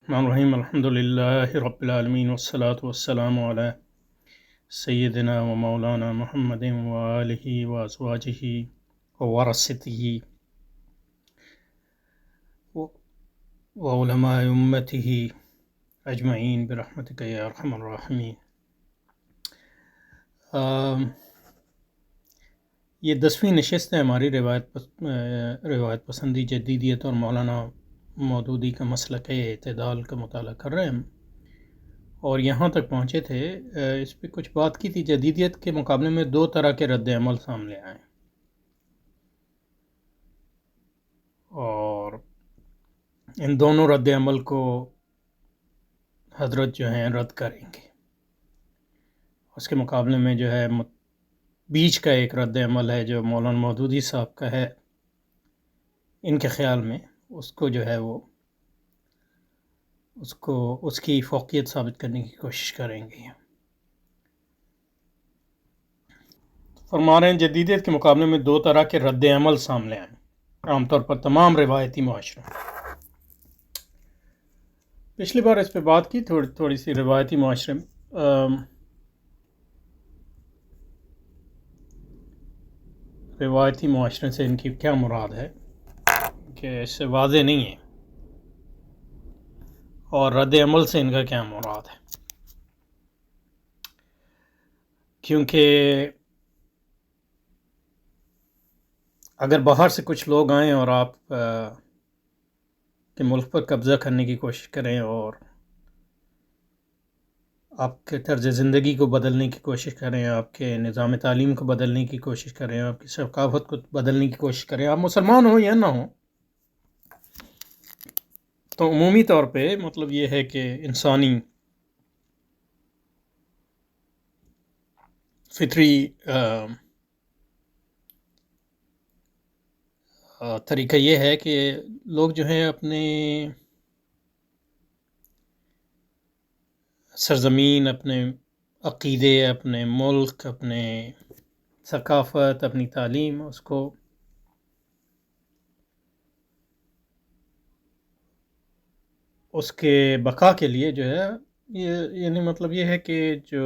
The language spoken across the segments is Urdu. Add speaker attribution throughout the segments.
Speaker 1: الرحمن الرحیم الحمد للہ رب العالمین والصلاة والسلام علی سیدنا و مولانا محمد وآلہ وازواجہ وورثتہ وعلماء امتہ اجمعین برحمتک یا ارحم الراحمین۔ یہ 10ویں نشست ہے ہماری روایت پسندی، جدیدیت اور مولانا مودودی کا مسلک اعتدال کا مطالعہ کر رہے ہیں ہم، اور یہاں تک پہنچے تھے۔ اس پہ کچھ بات کی تھی، جدیدیت کے مقابلے میں دو طرح کے رد عمل سامنے آئے اور ان دونوں رد عمل کو حضرت جو ہیں رد کریں گے۔ اس کے مقابلے میں جو ہے بیچ کا ایک رد عمل ہے جو مولانا مودودی صاحب کا ہے، ان کے خیال میں اس کو جو ہے وہ اس کی فوقیت ثابت کرنے کی کوشش کریں گے۔ فرما رہے ہیں جدیدیت کے مقابلے میں دو طرح کے رد عمل سامنے آئے عام طور پر تمام روایتی معاشروں۔ پچھلی بار اس پہ بات کی تھوڑی سی روایتی معاشرے میں۔ روایتی معاشرے سے ان کی کیا مراد ہے کہ اس سے واضح نہیں ہے، اور رد عمل سے ان کا کیا مراد ہے، کیونکہ اگر باہر سے کچھ لوگ آئیں اور آپ کے ملک پر قبضہ کرنے کی کوشش کریں اور آپ کے طرز زندگی کو بدلنے کی کوشش کریں، آپ کے نظام تعلیم کو بدلنے کی کوشش کریں، آپ کی ثقافت کو بدلنے کی کوشش کریں، آپ مسلمان ہوں یا نہ ہوں، تو عمومی طور پہ مطلب یہ ہے کہ انسانی فطری طریقہ یہ ہے کہ لوگ جو ہیں اپنے سرزمین، اپنے عقیدے، اپنے ملک، اپنے ثقافت، اپنی تعلیم، اس کے بقا کے لیے جو ہے یعنی مطلب یہ ہے کہ جو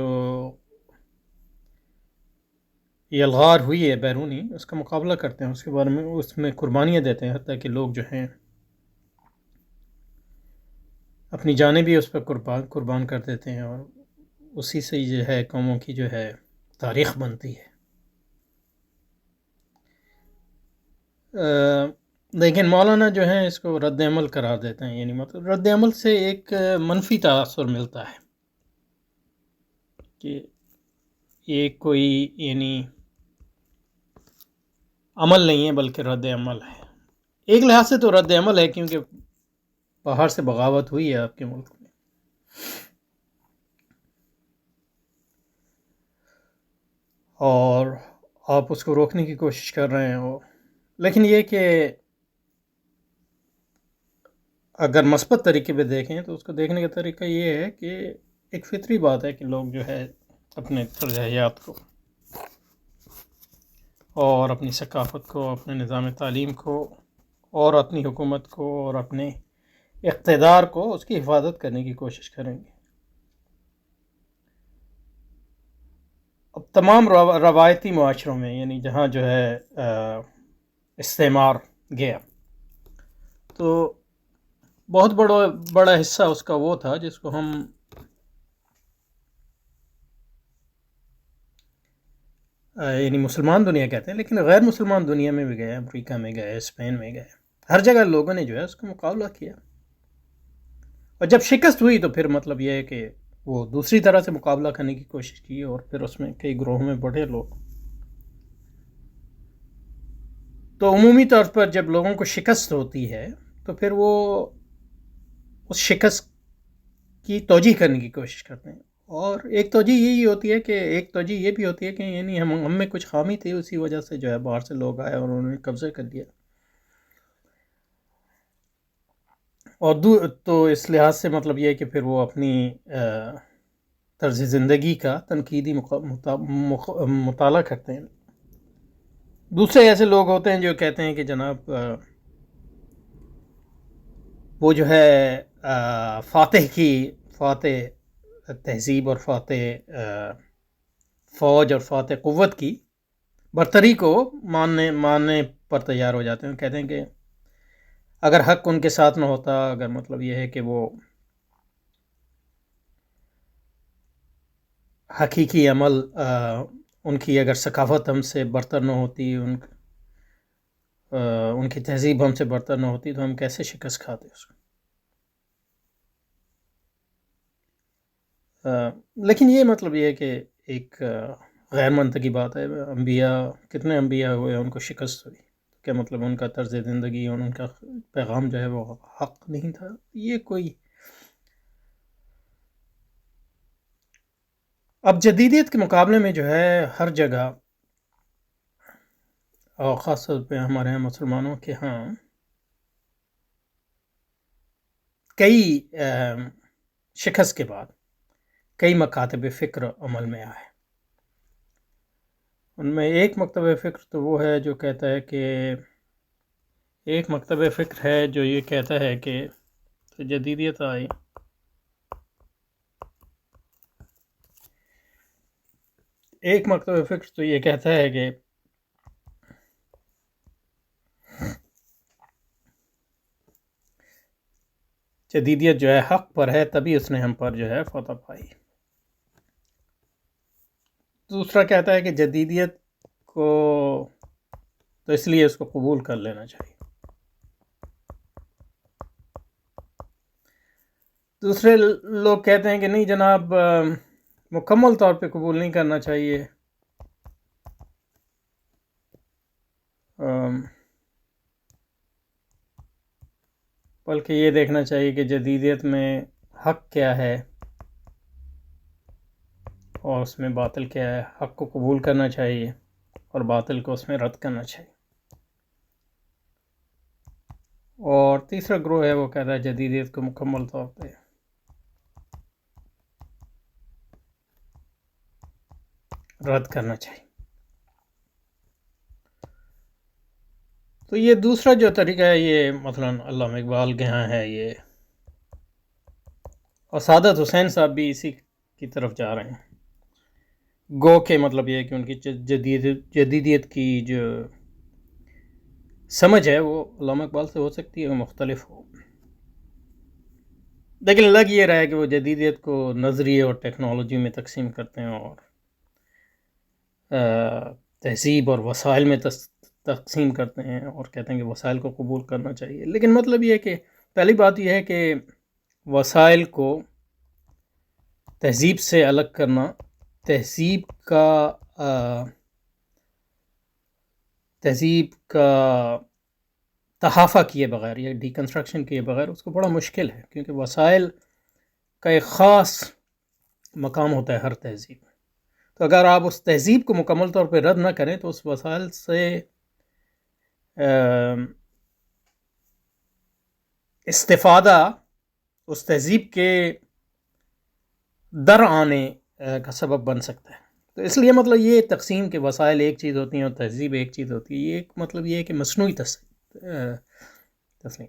Speaker 1: یہ الغار ہوئی ہے بیرونی، اس کا مقابلہ کرتے ہیں، اس کے بارے میں اس میں قربانیاں دیتے ہیں، حتیٰ کہ لوگ جو ہیں اپنی جانیں بھی اس پر قربان کر دیتے ہیں، اور اسی سے جو ہے قوموں کی جو ہے تاریخ بنتی ہے۔ لیکن مولانا جو ہیں اس کو رد عمل قرار دیتے ہیں، یعنی مطلب رد عمل سے ایک منفی تاثر ملتا ہے کہ یہ کوئی یعنی عمل نہیں ہے بلکہ رد عمل ہے۔ ایک لحاظ سے تو رد عمل ہے، کیونکہ باہر سے بغاوت ہوئی ہے آپ کے ملک میں، اور آپ اس کو روکنے کی کوشش کر رہے ہیں، لیکن یہ کہ اگر مثبت طریقے پہ دیکھیں تو اس کو دیکھنے کا طریقہ یہ ہے کہ ایک فطری بات ہے کہ لوگ جو ہے اپنے طرز حیات کو اور اپنی ثقافت کو، اپنے نظام تعلیم کو اور اپنی حکومت کو اور اپنے اقتدار کو، اس کی حفاظت کرنے کی کوشش کریں گے۔ اب تمام روایتی معاشروں میں، یعنی جہاں جو ہے استعمار گیا، تو بہت بڑا حصہ اس کا وہ تھا جس کو ہم یعنی مسلمان دنیا کہتے ہیں، لیکن غیر مسلمان دنیا میں بھی گئے، امریکہ میں گئے، اسپین میں گئے، ہر جگہ لوگوں نے جو ہے اس کا مقابلہ کیا، اور جب شکست ہوئی تو پھر مطلب یہ ہے کہ وہ دوسری طرح سے مقابلہ کرنے کی کوشش کی، اور پھر اس میں کئی گروہوں میں بڑھے لوگ۔ تو عمومی طور پر جب لوگوں کو شکست ہوتی ہے تو پھر وہ اس شکست کی توجیہ کرنے کی کوشش کرتے ہیں، اور ایک توجیہ یہی ہوتی ہے کہ ایک توجیہ یہ بھی ہوتی ہے کہ یعنی ہم میں کچھ خامی تھی، اسی وجہ سے جو ہے باہر سے لوگ آئے اور انہوں نے قبضہ کر دیا، اور تو اس لحاظ سے مطلب یہ ہے کہ پھر وہ اپنی طرز زندگی کا تنقیدی مطالعہ کرتے ہیں۔ دوسرے ایسے لوگ ہوتے ہیں جو کہتے ہیں کہ جناب وہ جو ہے فاتح تہذیب اور فاتح فوج اور فاتح قوت کی برتری کو ماننے پر تیار ہو جاتے ہیں. کہتے ہیں کہ اگر حق ان کے ساتھ نہ ہوتا، اگر مطلب یہ ہے کہ وہ حقیقی عمل ان کی اگر ثقافت ہم سے برتر نہ ہوتی، ان کی تہذیب ہم سے برتر نہ ہوتی، تو ہم کیسے شکست کھاتے اس کو. لیکن یہ مطلب یہ ہے کہ ایک غیر منطقی بات ہے. کتنے انبیاء ہوئے، ان کو شکست ہوئی، کیا مطلب ان کا طرز زندگی اور ان کا پیغام جو ہے وہ حق نہیں تھا؟ یہ کوئی اب جدیدیت کے مقابلے میں جو ہے ہر جگہ، اور خاص طور پہ ہمارے یہاں مسلمانوں کے ہاں کئی شکست کے بعد کئی مکاتب فکر عمل میں آئے. ان میں ایک مکتب فکر تو وہ ہے جو کہتا ہے کہ ایک مکتب فکر ہے جو یہ کہتا ہے کہ جدیدیت آئی، ایک مکتب فکر تو یہ کہتا ہے کہ جدیدیت جو ہے حق پر ہے، تبھی اس نے ہم پر جو ہے فتح پائی. دوسرا کہتا ہے کہ جدیدیت کو تو اس لیے اس کو قبول کر لینا چاہیے. دوسرے لوگ کہتے ہیں کہ نہیں جناب، مکمل طور پہ قبول نہیں کرنا چاہیے، بلکہ یہ دیکھنا چاہیے کہ جدیدیت میں حق کیا ہے اور اس میں باطل کیا ہے. حق کو قبول کرنا چاہیے اور باطل کو اس میں رد کرنا چاہیے. اور تیسرا گروہ ہے وہ کہتا ہے جدیدیت کو مکمل طور پہ رد کرنا چاہیے. تو یہ دوسرا جو طریقہ ہے، یہ مثلا علامہ اقبال کے ہاں ہے یہ، اور سعادت حسین صاحب بھی اسی کی طرف جا رہے ہیں. گو کہ مطلب یہ ہے کہ ان کی جدیدیت کی جو سمجھ ہے وہ علامہ اقبال سے ہو سکتی ہے، مختلف ہو، لیکن لگ یہ رہا ہے کہ وہ جدیدیت کو نظریے اور ٹیکنالوجی میں تقسیم کرتے ہیں اور تہذیب اور وسائل میں تقسیم کرتے ہیں اور کہتے ہیں کہ وسائل کو قبول کرنا چاہیے. لیکن مطلب یہ ہے کہ پہلی بات یہ ہے کہ وسائل کو تہذیب سے الگ کرنا، تہذیب کا تحافہ کیے بغیر یا ڈیکنسٹرکشن کیے بغیر اس کو بڑا مشکل ہے، کیونکہ وسائل کا ایک خاص مقام ہوتا ہے ہر تہذیب میں. تو اگر آپ اس تہذیب کو مکمل طور پہ رد نہ کریں تو اس وسائل سے استفادہ اس تہذیب کے در آنے کا سبب بن سکتا ہے. تو اس لیے مطلب یہ تقسیم کے وسائل ایک چیز ہوتی ہیں اور تہذیب ایک چیز ہوتی ہے، یہ ایک مطلب یہ ہے کہ مصنوعی تسلیم.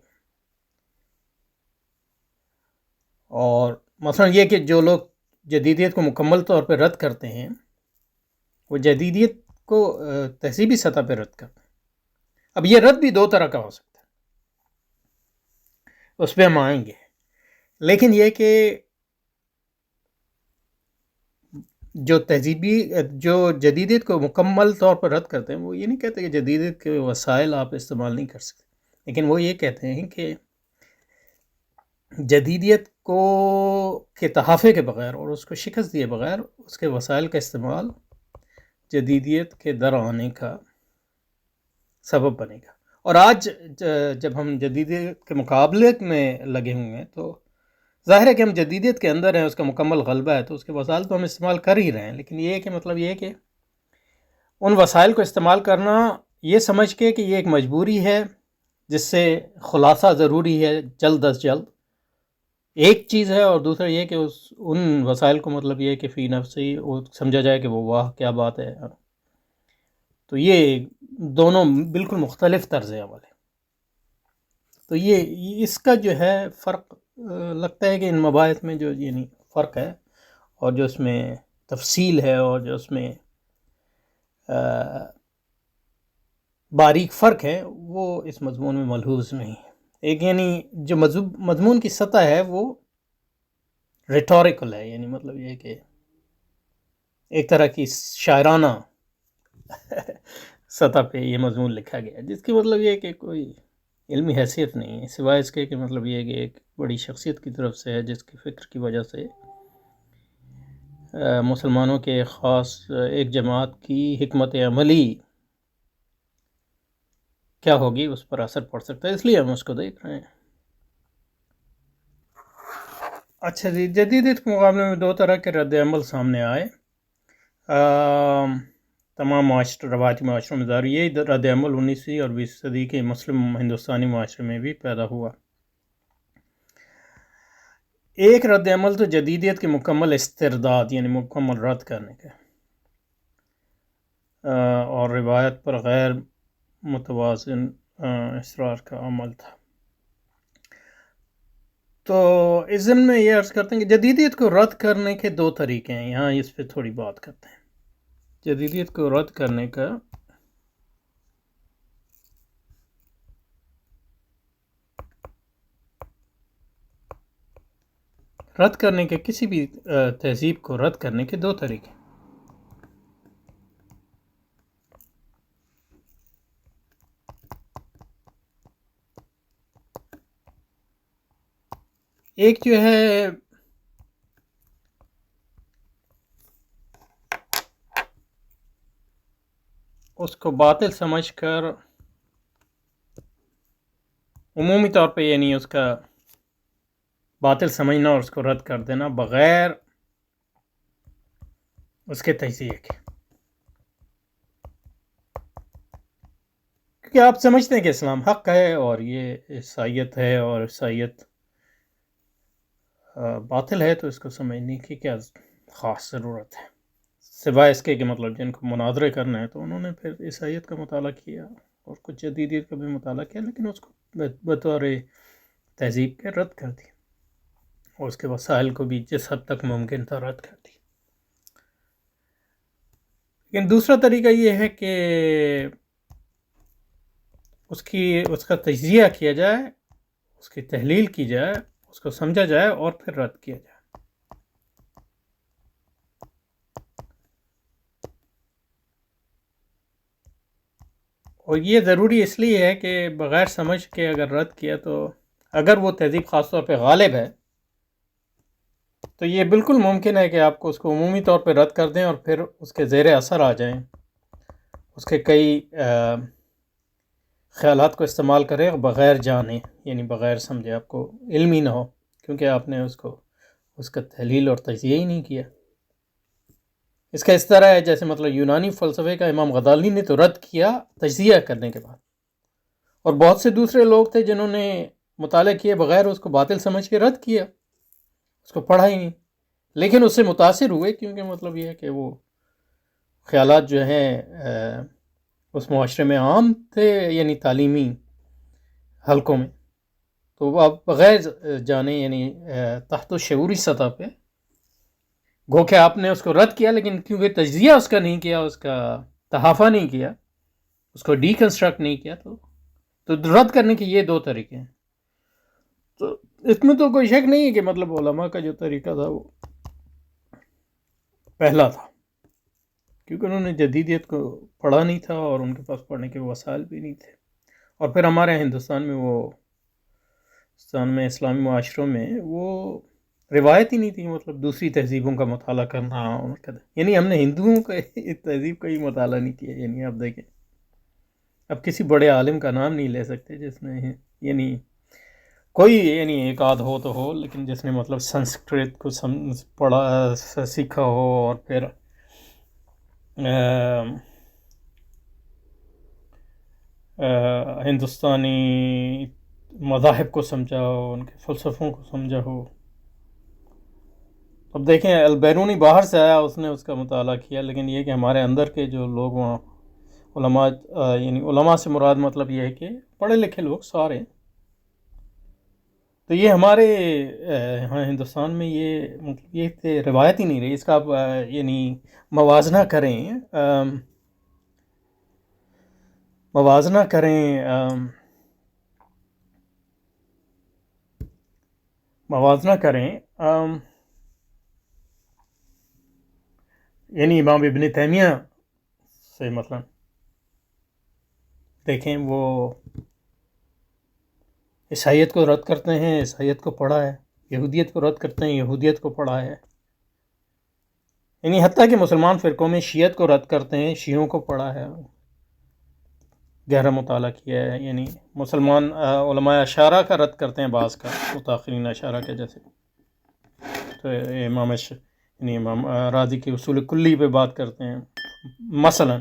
Speaker 1: اور مثلا یہ کہ جو لوگ جدیدیت کو مکمل طور پہ رد کرتے ہیں وہ جدیدیت کو تہذیبی سطح پہ رد کرتے ہیں. اب یہ رد بھی دو طرح کا ہو سکتا ہے، اس پہ ہم آئیں گے. لیکن یہ کہ جو جدیدیت کو مکمل طور پر رد کرتے ہیں وہ یہ نہیں کہتے کہ جدیدیت کے وسائل آپ استعمال نہیں کر سکتے، لیکن وہ یہ کہتے ہیں کہ جدیدیت کے تحافے کے بغیر اور اس کو شکست دیے بغیر اس کے وسائل کا استعمال جدیدیت کے در آنے کا سبب بنے گا. اور آج جب ہم جدیدیت کے مقابلے میں لگے ہوئے ہیں تو ظاہر ہے کہ ہم جدیدیت کے اندر ہیں، اس کا مکمل غلبہ ہے، تو اس کے وسائل تو ہم استعمال کر ہی رہے ہیں. لیکن یہ ہے کہ مطلب یہ ہے کہ ان وسائل کو استعمال کرنا یہ سمجھ کے کہ یہ ایک مجبوری ہے جس سے خلاصہ ضروری ہے جلد از جلد، ایک چیز ہے. اور دوسرا یہ کہ ان وسائل کو مطلب یہ کہ فی نفسی وہ سمجھا جائے کہ وہ واہ کیا بات ہے. تو یہ دونوں بالکل مختلف طرز عمل ہے. تو یہ اس کا جو ہے فرق لگتا ہے کہ ان مباحث میں جو یعنی فرق ہے اور جو اس میں تفصیل ہے اور جو اس میں باریک فرق ہے وہ اس مضمون میں ملحوظ نہیں ہے. ایک یعنی جو مضمون کی سطح ہے وہ ریٹوریکل ہے، یعنی مطلب یہ کہ ایک طرح کی شاعرانہ سطح پہ یہ مضمون لکھا گیا، جس کی مطلب یہ کہ کوئی علمی حیثیت نہیں ہے، سوائے اس کے کہ مطلب یہ کہ ایک بڑی شخصیت کی طرف سے ہے جس کی فکر کی وجہ سے مسلمانوں کے خاص ایک جماعت کی حکمت عملی کیا ہوگی اس پر اثر پڑ سکتا ہے، اس لیے ہم اس کو دیکھ رہے ہیں. اچھا جی، جدیدیت کے مقابلے میں دو طرح کے رد عمل سامنے آئے. تمام روایتی معاشروں میں ظاہر یہی رد عمل 19ویں اور 20 صدی کے مسلم ہندوستانی معاشرے میں بھی پیدا ہوا. ایک رد عمل تو جدیدیت کے مکمل استرداد یعنی مکمل رد کرنے کا اور روایت پر غیر متوازن اصرار کا عمل تھا. تو اس ضمن میں یہ عرض کرتے ہیں کہ جدیدیت کو رد کرنے کے دو طریقے ہیں، یہاں اس پہ تھوڑی بات کرتے ہیں. جدیدیت کو رد کرنے کے کسی بھی تہذیب کو رد کرنے کے دو طریقے. ایک جو ہے اس کو باطل سمجھ کر عمومی طور پہ یعنی اس کا باطل سمجھنا اور اس کو رد کر دینا بغیر اس کے تجزیے کے، کیونکہ آپ سمجھتے ہیں کہ اسلام حق ہے اور یہ عیسائیت ہے اور عیسائیت باطل ہے، تو اس کو سمجھنے کی کیا خاص ضرورت ہے، سوائے اس کے کہ مطلب جن کو مناظرے کرنا ہے تو انہوں نے پھر عیسائیت کا مطالعہ کیا اور کچھ جدیدیت کا بھی مطالعہ کیا، لیکن اس کو بطور تہذیب کے رد کر دی اور اس کے وسائل کو بھی جس حد تک ممکن تھا رد کر دی. لیکن دوسرا طریقہ یہ ہے کہ اس کا تجزیہ کیا جائے، اس کی تحلیل کی جائے، اس کو سمجھا جائے اور پھر رد کیا جائے. اور یہ ضروری اس لیے ہے کہ بغیر سمجھ کے اگر رد کیا تو اگر وہ تہذیب خاص طور پہ غالب ہے تو یہ بالکل ممکن ہے کہ آپ کو اس کو عمومی طور پہ رد کر دیں اور پھر اس کے زیر اثر آ جائیں، اس کے کئی خیالات کو استعمال کریں بغیر جانے یعنی بغیر سمجھے، آپ کو علم ہی نہ ہو کیونکہ آپ نے اس کا تحلیل اور تجزیہ ہی نہیں کیا. اس کا اس طرح ہے جیسے مطلب یونانی فلسفے کا امام غزالی نے تو رد کیا تجزیہ کرنے کے بعد، اور بہت سے دوسرے لوگ تھے جنہوں نے مطالعہ کیے بغیر اس کو باطل سمجھ کے رد کیا، اس کو پڑھا ہی نہیں، لیکن اس سے متاثر ہوئے کیونکہ مطلب یہ ہے کہ وہ خیالات جو ہیں اس معاشرے میں عام تھے یعنی تعلیمی حلقوں میں، تو وہ آپ بغیر جانے یعنی تحت شعوری سطح پہ گو کہ آپ نے اس کو رد کیا، لیکن کیونکہ تجزیہ اس کا نہیں کیا، اس کا تحافہ نہیں کیا، اس کو ڈی کنسٹرکٹ نہیں کیا، تو رد کرنے کے یہ دو طریقے ہیں. تو اس میں تو کوئی شک نہیں ہے کہ مطلب علماء کا جو طریقہ تھا وہ پہلا تھا، کیونکہ انہوں نے جدیدیت کو پڑھا نہیں تھا اور ان کے پاس پڑھنے کے وسائل بھی نہیں تھے. اور پھر ہمارے ہندوستان میں اسلامی معاشروں میں وہ روایت ہی نہیں تھی مطلب دوسری تہذیبوں کا مطالعہ کرنا، یعنی ہم نے ہندوؤں کا تہذیب کا ہی مطالعہ نہیں کیا. یعنی آپ دیکھیں اب کسی بڑے عالم کا نام نہیں لے سکتے جس نے یعنی کوئی یعنی ایک آدھ ہو تو ہو، لیکن جس نے مطلب سنسکرت کو پڑھا سیکھا ہو اور پھر ہندوستانی مذاہب کو سمجھا ہو، ان کے فلسفوں کو سمجھا ہو. اب دیکھیں البیرونی باہر سے آیا، اس نے اس کا مطالعہ کیا، لیکن یہ کہ ہمارے اندر کے جو لوگ وہاں علماء یعنی علماء سے مراد مطلب یہ ہے کہ پڑھے لکھے لوگ سارے، تو یہ ہمارے ہاں ہندوستان میں یہ مطلب یہ روایت ہی نہیں رہی. اس کا آپ یعنی موازنہ کریں موازنہ کریں موازنہ کریں یعنی امام ابن تیمیہ سے مثلا دیکھیں، وہ عیسائیت کو رد کرتے ہیں، عیسائیت کو پڑھا ہے. یہودیت کو رد کرتے ہیں، یہودیت کو پڑھا ہے. یعنی حتیٰ کہ مسلمان فرقوں میں شیعت کو رد کرتے ہیں، شیعوں کو پڑھا ہے، گہرا مطالعہ کیا ہے. یعنی مسلمان علماء اشارہ کا رد کرتے ہیں، بعض کا متاخرین اشارہ کے جیسے. تو یعنی امام راضی کی اصول کلی پہ بات کرتے ہیں مثلا.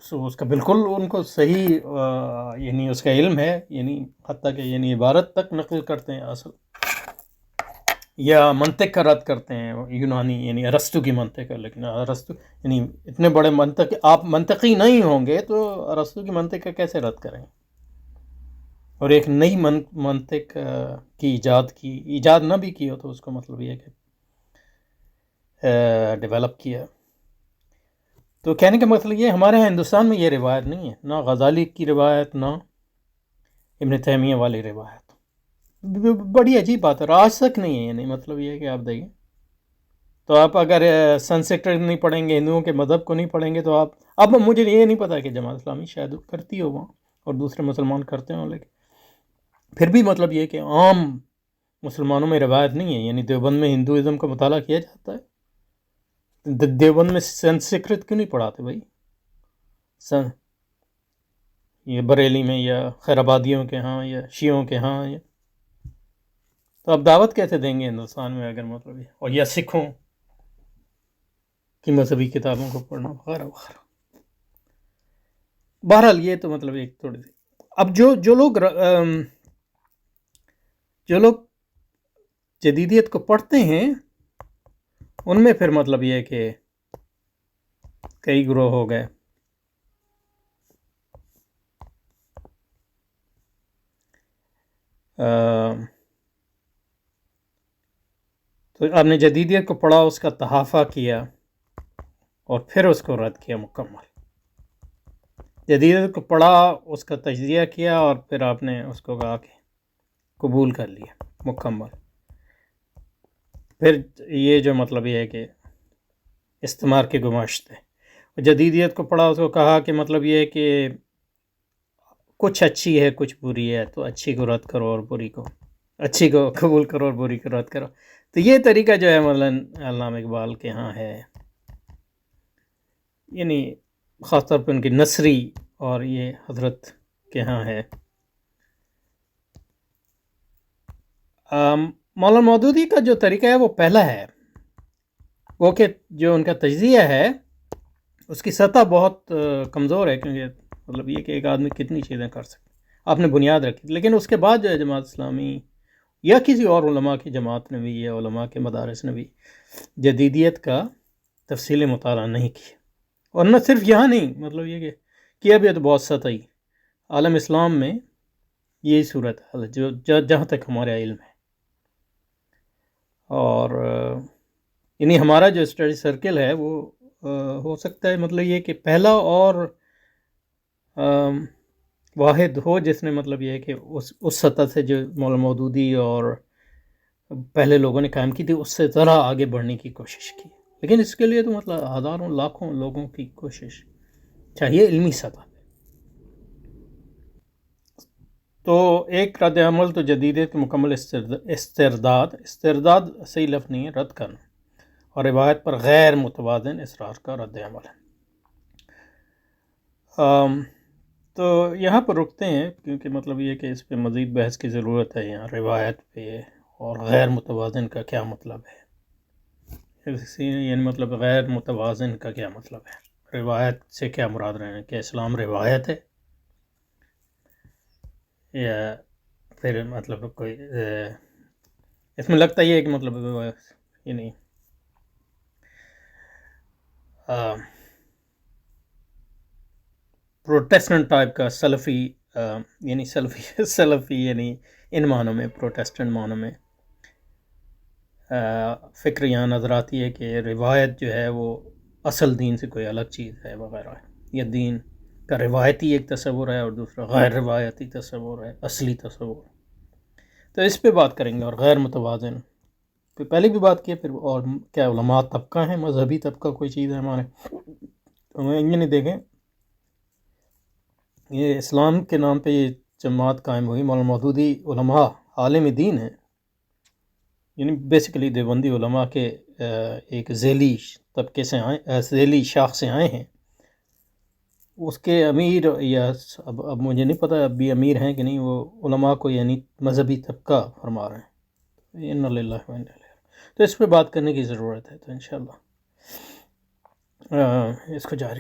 Speaker 1: اس کا بالکل ان کو صحیح یعنی اس کا علم ہے، یعنی حتیٰ کہ یعنی عبارت تک نقل کرتے ہیں اصل، یا منطق کا رد کرتے ہیں یونانی یعنی ارسطو کی منطق ہے. لیکن ارسطو یعنی اتنے بڑے منطق، آپ منطقی نہیں ہوں گے تو ارسطو کی منطق کا کیسے رد کریں؟ اور ایک نئی منطق کی ایجاد نہ بھی کی ہو تو اس کو مطلب یہ کہ ڈیولپ کیا. تو کہنے کا مطلب یہ ہمارے یہاں ہندوستان میں یہ روایت نہیں ہے، نہ غزالی کی روایت، نہ ابن تیمیہ والی روایت. بڑی عجیب بات ہے، آج تک نہیں ہے. یعنی مطلب یہ ہے کہ آپ دیکھیں تو آپ اگر سنسکرت نہیں پڑھیں گے، ہندوؤں کے مذہب کو نہیں پڑھیں گے، تو آپ اب مجھے یہ نہیں پتا کہ جماعت اسلامی شاید کرتی ہو وہاں اور دوسرے مسلمان کرتے ہوں، لیکن پھر بھی مطلب یہ کہ عام مسلمانوں میں روایت نہیں ہے. یعنی دیوبند میں ہندوازم کا مطالعہ کیا جاتا ہے، دیوبند میں سنسکرت کیوں نہیں پڑھاتے بھائی؟ یہ بریلی میں یا خیر آبادیوں کے ہاں یا شیعوں کے ہاں تو اب دعوت کیسے دیں گے ہندوستان میں اگر مطلب یہ، اور یا سکھوں کی مذہبی کتابوں کو پڑھنا وغیرہ وغیرہ. بہرحال یہ تو مطلب ایک تھوڑی سی. اب جو لوگ جدیدیت کو پڑھتے ہیں ان میں پھر مطلب یہ کہ کئی گروہ ہو گئے. تو آپ نے جدیدیت کو پڑھا، اس کا تحافہ کیا اور پھر اس کو رد کیا مکمل. جدیدیت کو پڑھا، اس کا تجزیہ کیا اور پھر آپ نے اس کو کہا کہ قبول کر لیا مکمل. پھر یہ جو مطلب یہ ہے کہ استعمار کے گماشتے. جدیدیت کو پڑھا، اس کو کہا کہ مطلب یہ ہے کہ کچھ اچھی ہے کچھ بری ہے، تو اچھی کو رد کرو اور بری کو، اچھی کو قبول کرو اور بری کو رد کرو. تو یہ طریقہ جو ہے مولانا علامہ اقبال کے ہاں ہے، یعنی خاص طور پہ ان کی نثری اور یہ حضرت کے ہاں ہے. مولانا مودودی کا جو طریقہ ہے وہ پہلا ہے، وہ کہ جو ان کا تجزیہ ہے اس کی سطح بہت کمزور ہے، کیونکہ مطلب یہ کہ ایک آدمی کتنی چیزیں کر سکتے، آپ نے بنیاد رکھی. لیکن اس کے بعد جو ہے جماعت اسلامی یا کسی اور علماء کی جماعت نے بھی یا علماء کے مدارس نے بھی جدیدیت کا تفصیلی مطالعہ نہیں کیا. اور نہ صرف یہاں نہیں، مطلب یہ کہ کیا بھی ہے تو بہت سطحی. عالم اسلام میں یہی صورت حال ہے جو جہاں تک ہمارا علم ہے. اور یعنی ہمارا جو اسٹڈی سرکل ہے وہ ہو سکتا ہے مطلب یہ کہ پہلا اور واحد ہو جس نے مطلب یہ ہے کہ اس سطح سے جو مولانا مودودی اور پہلے لوگوں نے قائم کی تھی اس سے ذرا آگے بڑھنے کی کوشش کی. لیکن اس کے لیے تو مطلب ہزاروں لاکھوں لوگوں کی کوشش چاہیے علمی سطح پہ. تو ایک رد عمل تو جدیدیت کے مکمل استرداد صحیح لفظ نہیں ہے، رد کرنا، اور روایت پر غیر متوازن اصرار کا رد عمل ہے. تو یہاں پر رکتے ہیں کیونکہ مطلب یہ کہ اس پہ مزید بحث کی ضرورت ہے. یہاں روایت پہ اور غیر متوازن کا کیا مطلب ہے، یعنی مطلب غیر متوازن کا کیا مطلب ہے، روایت سے کیا مراد رہے ہیں، کہ اسلام روایت ہے یا پھر مطلب کوئی اس میں لگتا ہی ہے کہ مطلب یعنی پروٹیسٹنٹ ٹائپ کا سلفی یعنی سلفی یعنی ان معنوں میں، پروٹیسٹنٹ معنوں میں فکر یہاں نظر آتی ہے کہ روایت جو ہے وہ اصل دین سے کوئی الگ چیز ہے وغیرہ ہے. یہ دین کا روایتی ایک تصور ہے اور دوسرا غیر روایتی تصور ہے، اصلی تصور. تو اس پہ بات کریں گے. اور غیر متوازن پہ پہلے بھی بات کی ہے. پھر اور کیا علماء طبقہ ہیں، مذہبی طبقہ کوئی چیز ہے ہمارے. تو ہمیں یہ نہیں دیکھیں، یہ اسلام کے نام پہ یہ جماعت قائم ہوئی. مولانا مودودی علماء عالم دین ہیں، یعنی بیسیکلی دیوبندی علماء کے ایک ذیلی طبقے سے آئے، ذیلی شاخ سے آئے ہیں. اس کے امیر یا اب مجھے نہیں پتہ اب بھی امیر ہیں کہ نہیں، وہ علماء کو یعنی مذہبی طبقہ فرما رہے ہیں. انا للہ و انا الیہ راجعون. تو اس پہ بات کرنے کی ضرورت ہے. تو انشاءاللہ اس کو جاری